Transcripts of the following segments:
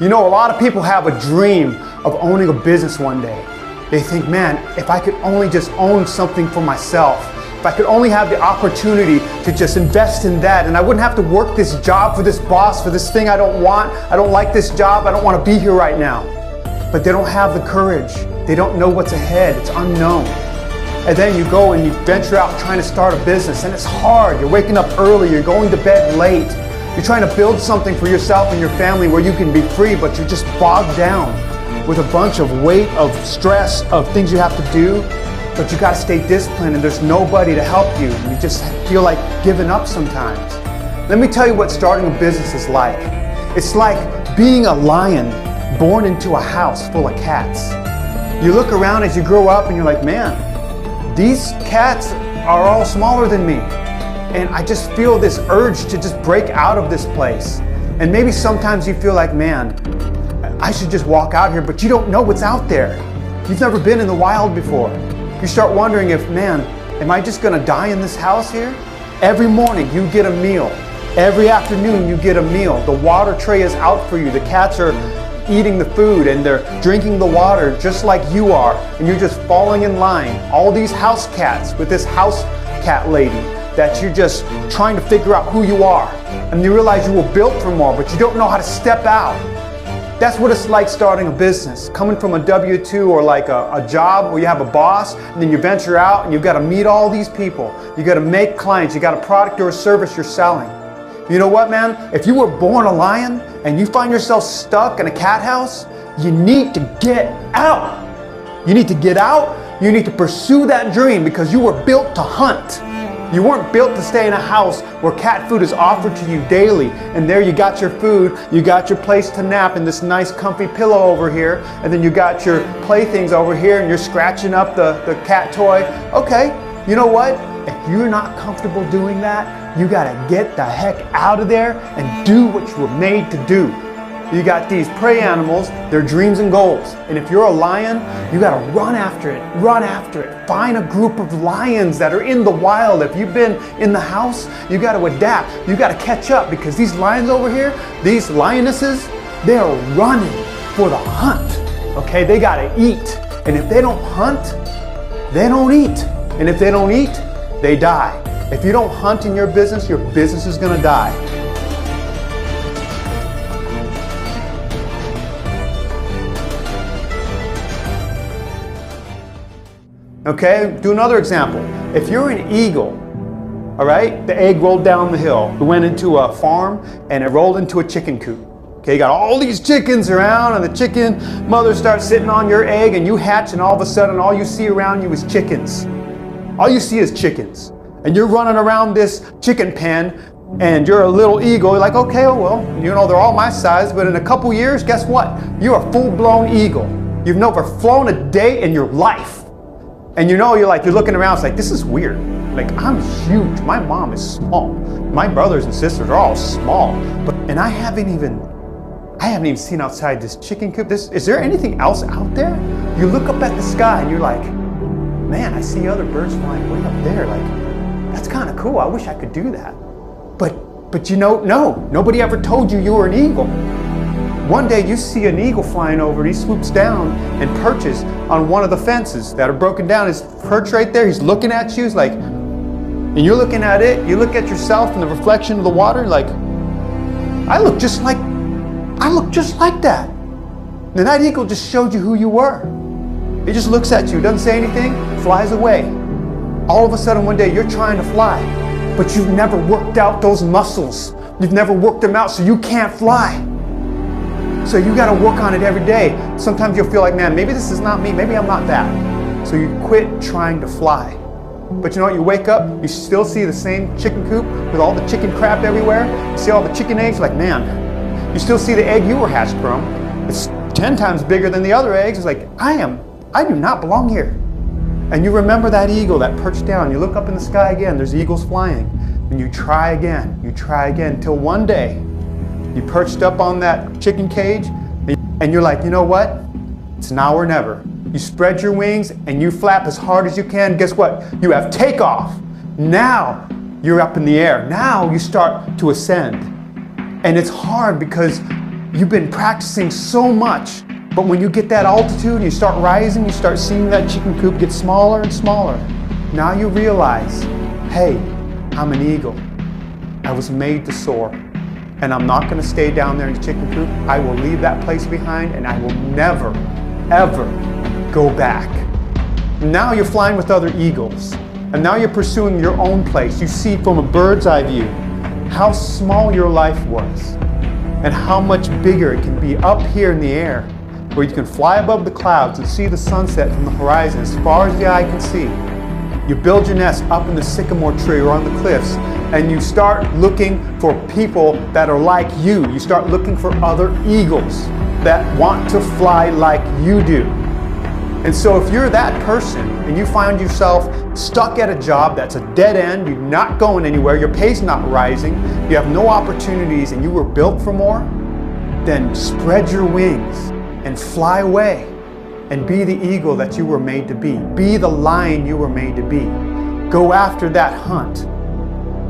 You know, a lot of people have a dream of owning a business one day. They think, man, if I could only just own something for myself, if I could only have the opportunity to just invest in that, and I wouldn't have to work this job for this boss, for this thing I don't want. I don't like this job. I don't want to be here right now. But they don't have the courage. They don't know what's ahead. It's unknown. And then you go and you venture out trying to start a business, and it's hard. You're waking up early. You're going to bed late. You're trying to build something for yourself and your family where you can be free, but you're just bogged down with a bunch of weight, of stress, of things you have to do. But you got to stay disciplined, and there's nobody to help you. You just feel like giving up sometimes. Let me tell you what starting a business is like. It's like being a lion born into a house full of cats. You look around as you grow up and you're like, man, these cats are all smaller than me. And I just feel this urge to just break out of this place. And maybe sometimes you feel like, man, I should just walk out here, but you don't know what's out there. You've never been in the wild before. You start wondering if, man, am I just gonna die in this house here? Every morning you get a meal. Every afternoon you get a meal. The water tray is out for you. The cats are eating the food and they're drinking the water just like you are. And you're just falling in line. All these house cats with this house cat lady that you're just trying to figure out who you are. And you realize you were built for more, but you don't know how to step out. That's what it's like starting a business. Coming from a W-2 or like a job where you have a boss, and then you venture out and you've got to meet all these people. You got to make clients. You got a product or a service you're selling. You know what, man? If you were born a lion and you find yourself stuck in a cat house, you need to get out. You need to get out. You need to pursue that dream because you were built to hunt. You weren't built to stay in a house where cat food is offered to you daily, and there you got your food, you got your place to nap in this nice comfy pillow over here, and then you got your playthings over here and you're scratching up the cat toy. Okay, you know what? If you're not comfortable doing that, you gotta get the heck out of there and do what you were made to do. You got these prey animals, their dreams and goals. And if you're a lion, you gotta run after it, run after it. Find a group of lions that are in the wild. If you've been in the house, you gotta adapt. You gotta catch up because these lions over here, these lionesses, they're running for the hunt. Okay, they gotta eat. And if they don't hunt, they don't eat. And if they don't eat, they die. If you don't hunt in your business is gonna die. Okay, do another example. If you're an eagle, all right, the egg rolled down the hill. It went into a farm and it rolled into a chicken coop. Okay, you got all these chickens around and the chicken mother starts sitting on your egg and you hatch and all of a sudden all you see around you is chickens. All you see is chickens. And you're running around this chicken pen and you're a little eagle. You're like, okay, well, you know, they're all my size, but in a couple years, guess what? You're a full-blown eagle. You've never flown a day in your life. And you know, you're looking around, it's like, this is weird. Like, I'm huge. My mom is small. My brothers and sisters are all small. And I haven't even seen outside this chicken coop. Is there anything else out there? You look up at the sky and you're like, man, I see other birds flying way up there. Like, that's kind of cool. I wish I could do that. But you know, no, nobody ever told you you were an eagle. One day you see an eagle flying over and he swoops down and perches on one of the fences that are broken down. He's perched right there. He's looking at you. He's like, and you're looking at it. You look at yourself in the reflection of the water. Like, I look just like that. And that eagle just showed you who you were. He just looks at you, doesn't say anything, flies away. All of a sudden one day you're trying to fly, but you've never worked out those muscles. You've never worked them out, so you can't fly. So you got to work on it every day. Sometimes you'll feel like, man, maybe this is not me. Maybe I'm not that. So you quit trying to fly. But you know what? You wake up, you still see the same chicken coop with all the chicken crap everywhere. You see all the chicken eggs, like, man, you still see the egg you were hatched from. It's 10 times bigger than the other eggs. It's like, I do not belong here. And you remember that eagle that perched down. You look up in the sky again, there's eagles flying. And you try again, until one day, you perched up on that chicken cage and you're like, you know what? It's now or never. You spread your wings and you flap as hard as you can. Guess what? You have takeoff. Now you're up in the air. Now you start to ascend. And it's hard because You've been practicing so much, but when you get that altitude and you start rising, you start seeing that chicken coop get smaller and smaller. Now you realize, hey, I'm an eagle. I was made to soar. And I'm not going to stay down there in the chicken coop. I will leave that place behind and I will never, ever go back. Now you're flying with other eagles. And now you're pursuing your own place. You see from a bird's eye view how small your life was and how much bigger it can be up here in the air, where you can fly above the clouds and see the sunset from the horizon as far as the eye can see. You build your nest up in the sycamore tree or on the cliffs, and you start looking for people that are like you. You start looking for other eagles that want to fly like you do. And so if you're that person and you find yourself stuck at a job that's a dead end, you're not going anywhere, your pay's not rising, you have no opportunities, and you were built for more, then spread your wings and fly away and be the eagle that you were made to be. Be the lion you were made to be. Go after that hunt.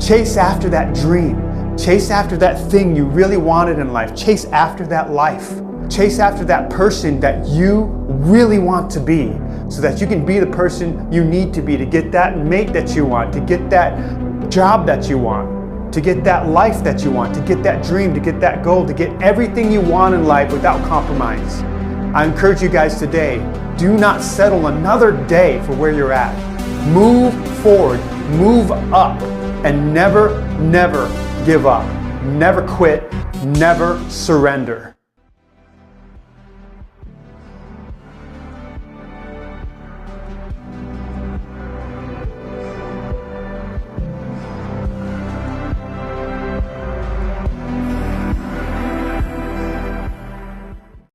Chase after that dream. Chase after that thing you really wanted in life. Chase after that life. Chase after that person that you really want to be, so that you can be the person you need to be to get that mate that you want, to get that job that you want, to get that life that you want, to get that dream, to get that goal, to get everything you want in life without compromise. I encourage you guys today, do not settle another day for where you're at. Move forward, move up, and never, never give up. Never quit, never surrender.